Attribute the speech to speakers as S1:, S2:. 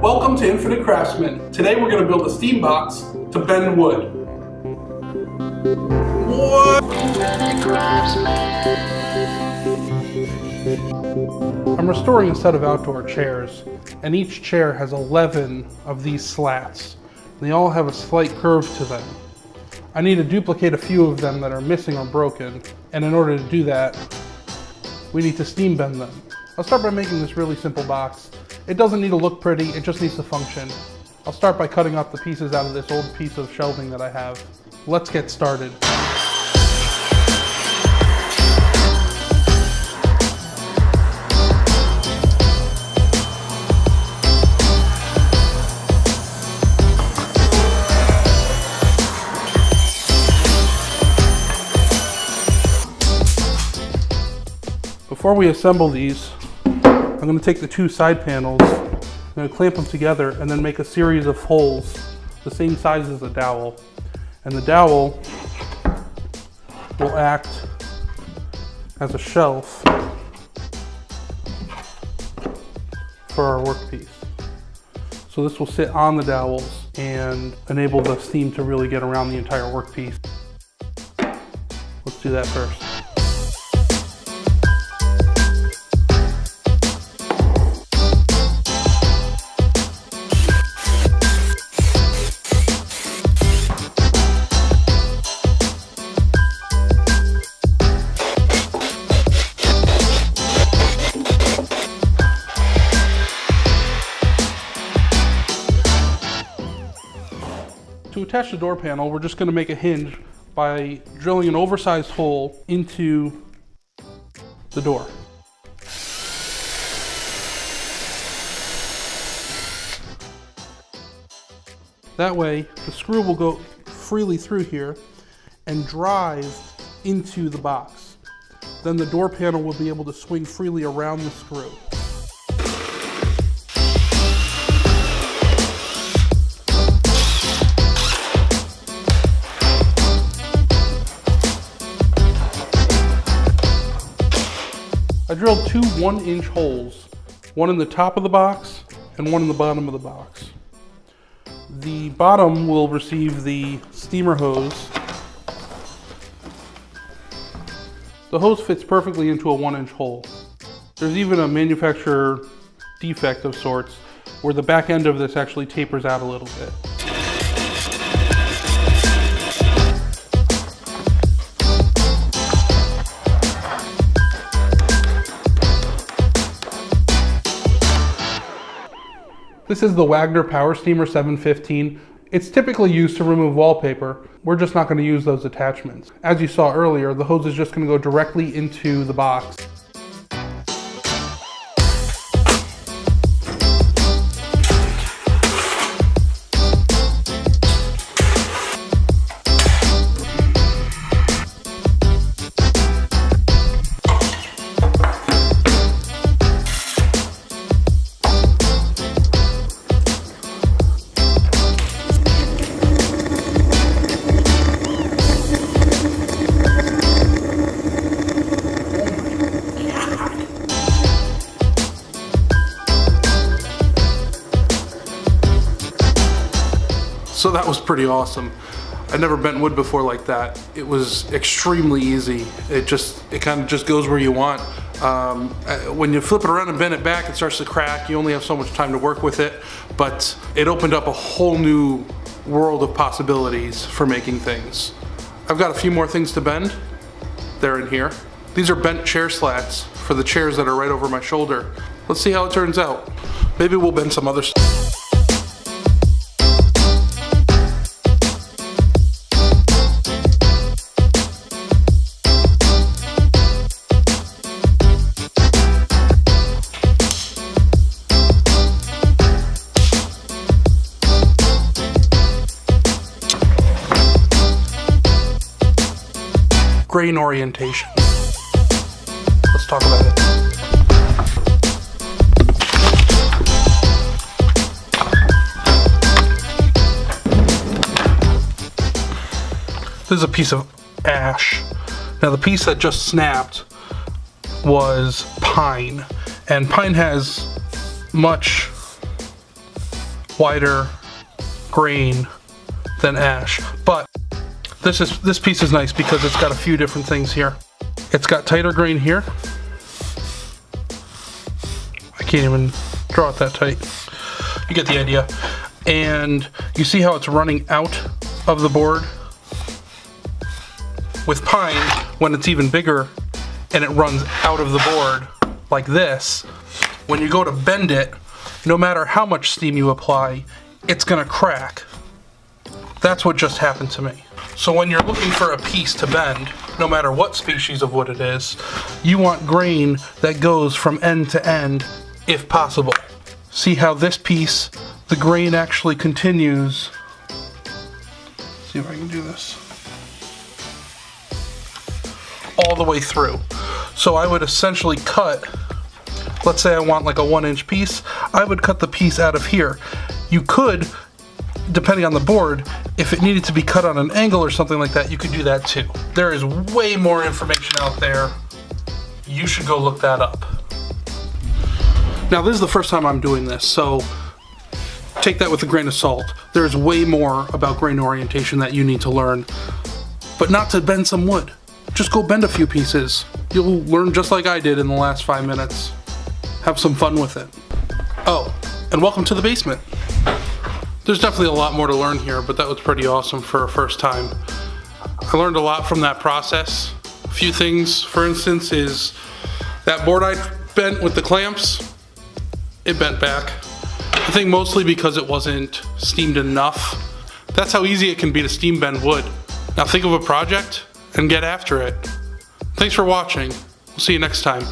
S1: Welcome to Infinite Craftsman. Today we're going to build a steam box to bend wood. What? I'm restoring a set of outdoor chairs, and each chair has 11 of these slats. They all have a slight curve to them. I need to duplicate a few of them that are missing or broken, and in order to do that, we need to steam bend them. I'll start by making this really simple box. It doesn't need to look pretty, it just needs to function. I'll start by cutting up the pieces out of this old piece of shelving that I have. Let's get started. Before we assemble these, I'm going to take the two side panels, I'm going to clamp them together and then make a series of holes the same size as the dowel. And the dowel will act as a shelf for our workpiece. So this will sit on the dowels and enable the steam to really get around the entire workpiece. Let's do that first. To attach the door panel, we're just going to make a hinge by drilling an oversized hole into the door. That way, the screw will go freely through here and drive into the box. Then the door panel will be able to swing freely around the screw. I drilled two 1-inch holes, one in the top of the box and one in the bottom of the box. The bottom will receive the steamer hose. The hose fits perfectly into a 1-inch hole. There's even a manufacturer defect of sorts where the back end of this actually tapers out a little bit. This is the Wagner Power Steamer 715. It's typically used to remove wallpaper. We're just not going to use those attachments. As you saw earlier, the hose is just going to go directly into the box. So that was pretty awesome. I'd never bent wood before like that. It was extremely easy. It kind of just goes where you want. When you flip it around and bend it back, it starts to crack. You only have so much time to work with it, but it opened up a whole new world of possibilities for making things. I've got a few more things to bend. They're in here. These are bent chair slats for the chairs that are right over my shoulder. Let's see how it turns out. Maybe we'll bend some other stuff. Grain orientation. Let's talk about it. This is a piece of ash. Now the piece that just snapped was pine, and pine has much wider grain than ash. But this piece is nice because it's got a few different things here. It's got tighter grain here. I can't even draw it that tight. You get the idea. And you see how it's running out of the board? With pine, when it's even bigger and it runs out of the board like this, when you go to bend it, no matter how much steam you apply, it's gonna crack. That's what just happened to me. So when you're looking for a piece to bend, no matter what species of wood it is, you want grain that goes from end to end, if possible. See how this piece, the grain actually continues. See if I can do this. All the way through. So I would essentially cut, let's say I want like a 1-inch piece, I would cut the piece out of here. You could, depending on the board, if it needed to be cut on an angle or something like that, you could do that too. There is way more information out there. You should go look that up. Now this is the first time I'm doing this, so take that with a grain of salt. There's way more about grain orientation that you need to learn, but not to bend some wood. Just go bend a few pieces. You'll learn just like I did in the last 5 minutes. Have some fun with it. Oh, and welcome to the basement. There's definitely a lot more to learn here, but that was pretty awesome for a first time. I learned a lot from that process. A few things, for instance, is that board I bent with the clamps, it bent back. I think mostly because it wasn't steamed enough. That's how easy it can be to steam bend wood. Now think of a project and get after it. Thanks for watching. We'll see you next time.